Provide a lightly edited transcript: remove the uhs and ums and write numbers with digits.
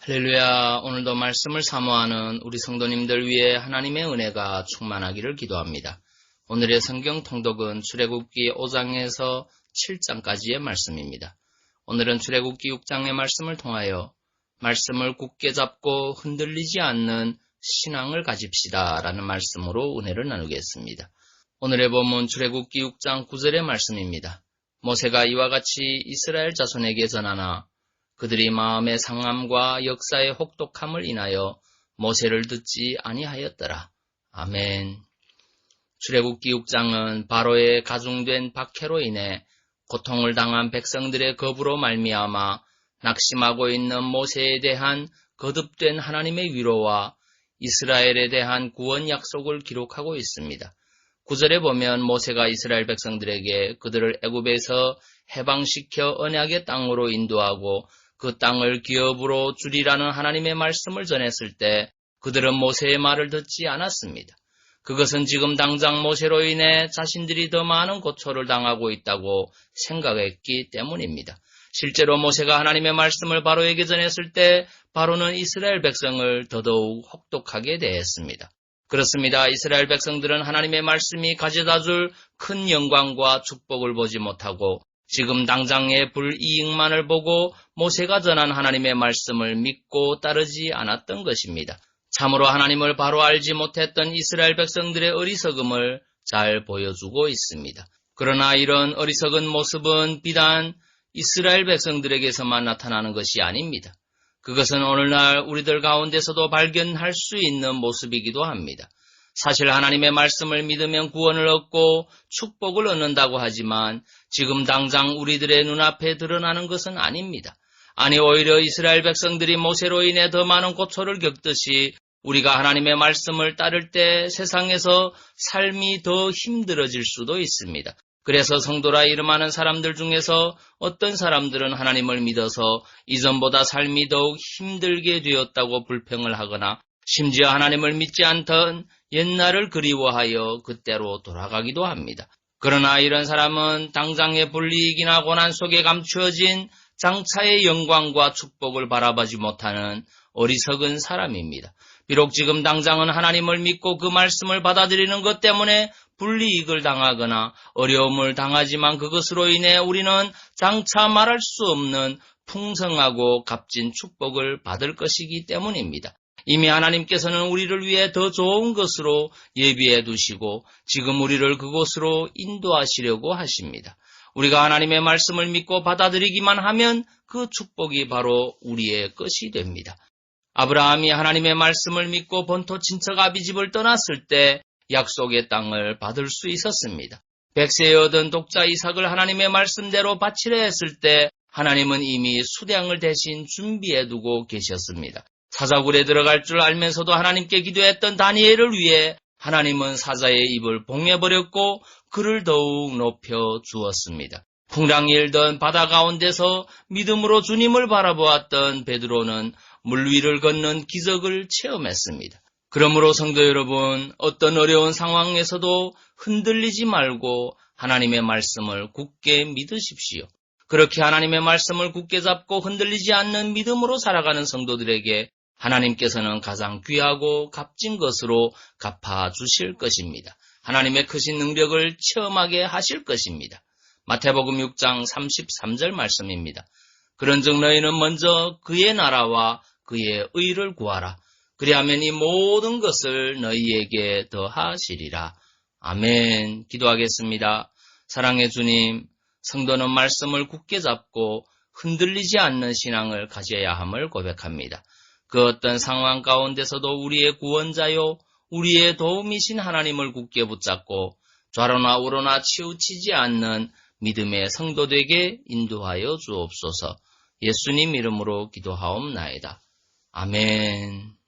할렐루야. 오늘도 말씀을 사모하는 우리 성도님들 위해 하나님의 은혜가 충만하기를 기도합니다. 오늘의 성경 통독은 출애굽기 5장에서 7장까지의 말씀입니다. 오늘은 출애굽기 6장의 말씀을 통하여 말씀을 굳게 잡고 흔들리지 않는 신앙을 가집시다 라는 말씀으로 은혜를 나누겠습니다. 오늘의 본문 출애굽기 6장 9절의 말씀입니다. 모세가 이와 같이 이스라엘 자손에게 전하나 그들이 마음의 상함과 역사의 혹독함을 인하여 모세를 듣지 아니하였더라. 아멘. 출애굽기 6장은 바로의 가중된 박해로 인해 고통을 당한 백성들의 겁으로 말미암아 낙심하고 있는 모세에 대한 거듭된 하나님의 위로와 이스라엘에 대한 구원 약속을 기록하고 있습니다. 9절에 보면 모세가 이스라엘 백성들에게 그들을 애굽에서 해방시켜 언약의 땅으로 인도하고 그 땅을 기업으로 주리라는 하나님의 말씀을 전했을 때 그들은 모세의 말을 듣지 않았습니다. 그것은 지금 당장 모세로 인해 자신들이 더 많은 고초를 당하고 있다고 생각했기 때문입니다. 실제로 모세가 하나님의 말씀을 바로에게 전했을 때 바로는 이스라엘 백성을 더더욱 혹독하게 대했습니다. 그렇습니다. 이스라엘 백성들은 하나님의 말씀이 가져다줄 큰 영광과 축복을 보지 못하고 지금 당장의 불이익만을 보고 모세가 전한 하나님의 말씀을 믿고 따르지 않았던 것입니다. 참으로 하나님을 바로 알지 못했던 이스라엘 백성들의 어리석음을 잘 보여주고 있습니다. 그러나 이런 어리석은 모습은 비단 이스라엘 백성들에게서만 나타나는 것이 아닙니다. 그것은 오늘날 우리들 가운데서도 발견할 수 있는 모습이기도 합니다. 사실 하나님의 말씀을 믿으면 구원을 얻고 축복을 얻는다고 하지만 지금 당장 우리들의 눈앞에 드러나는 것은 아닙니다. 아니 오히려 이스라엘 백성들이 모세로 인해 더 많은 고초를 겪듯이 우리가 하나님의 말씀을 따를 때 세상에서 삶이 더 힘들어질 수도 있습니다. 그래서 성도라 이름하는 사람들 중에서 어떤 사람들은 하나님을 믿어서 이전보다 삶이 더욱 힘들게 되었다고 불평을 하거나 심지어 하나님을 믿지 않던 옛날을 그리워하여 그때로 돌아가기도 합니다. 그러나 이런 사람은 당장의 불이익이나 고난 속에 감추어진 장차의 영광과 축복을 바라보지 못하는 어리석은 사람입니다. 비록 지금 당장은 하나님을 믿고 그 말씀을 받아들이는 것 때문에 불이익을 당하거나 어려움을 당하지만 그것으로 인해 우리는 장차 말할 수 없는 풍성하고 값진 축복을 받을 것이기 때문입니다. 이미 하나님께서는 우리를 위해 더 좋은 것으로 예비해 두시고 지금 우리를 그곳으로 인도하시려고 하십니다. 우리가 하나님의 말씀을 믿고 받아들이기만 하면 그 축복이 바로 우리의 것이 됩니다. 아브라함이 하나님의 말씀을 믿고 본토 친척 아비집을 떠났을 때 약속의 땅을 받을 수 있었습니다. 백세에 얻은 독자 이삭을 하나님의 말씀대로 바치려 했을 때 하나님은 이미 수량을 대신 준비해 두고 계셨습니다. 사자굴에 들어갈 줄 알면서도 하나님께 기도했던 다니엘을 위해 하나님은 사자의 입을 봉해버렸고 그를 더욱 높여 주었습니다. 풍랑이 일던 바다 가운데서 믿음으로 주님을 바라보았던 베드로는 물 위를 걷는 기적을 체험했습니다. 그러므로 성도 여러분, 어떤 어려운 상황에서도 흔들리지 말고 하나님의 말씀을 굳게 믿으십시오. 그렇게 하나님의 말씀을 굳게 잡고 흔들리지 않는 믿음으로 살아가는 성도들에게 하나님께서는 가장 귀하고 값진 것으로 갚아주실 것입니다. 하나님의 크신 능력을 체험하게 하실 것입니다. 마태복음 6장 33절 말씀입니다. 그런즉 너희는 먼저 그의 나라와 그의 의를 구하라. 그리하면 이 모든 것을 너희에게 더하시리라. 아멘. 기도하겠습니다. 사랑의 주님, 성도는 말씀을 굳게 잡고 흔들리지 않는 신앙을 가져야 함을 고백합니다. 그 어떤 상황 가운데서도 우리의 구원자요, 우리의 도움이신 하나님을 굳게 붙잡고 좌로나 우로나 치우치지 않는 믿음의 성도 되게 인도하여 주옵소서. 예수님 이름으로 기도하옵나이다. 아멘.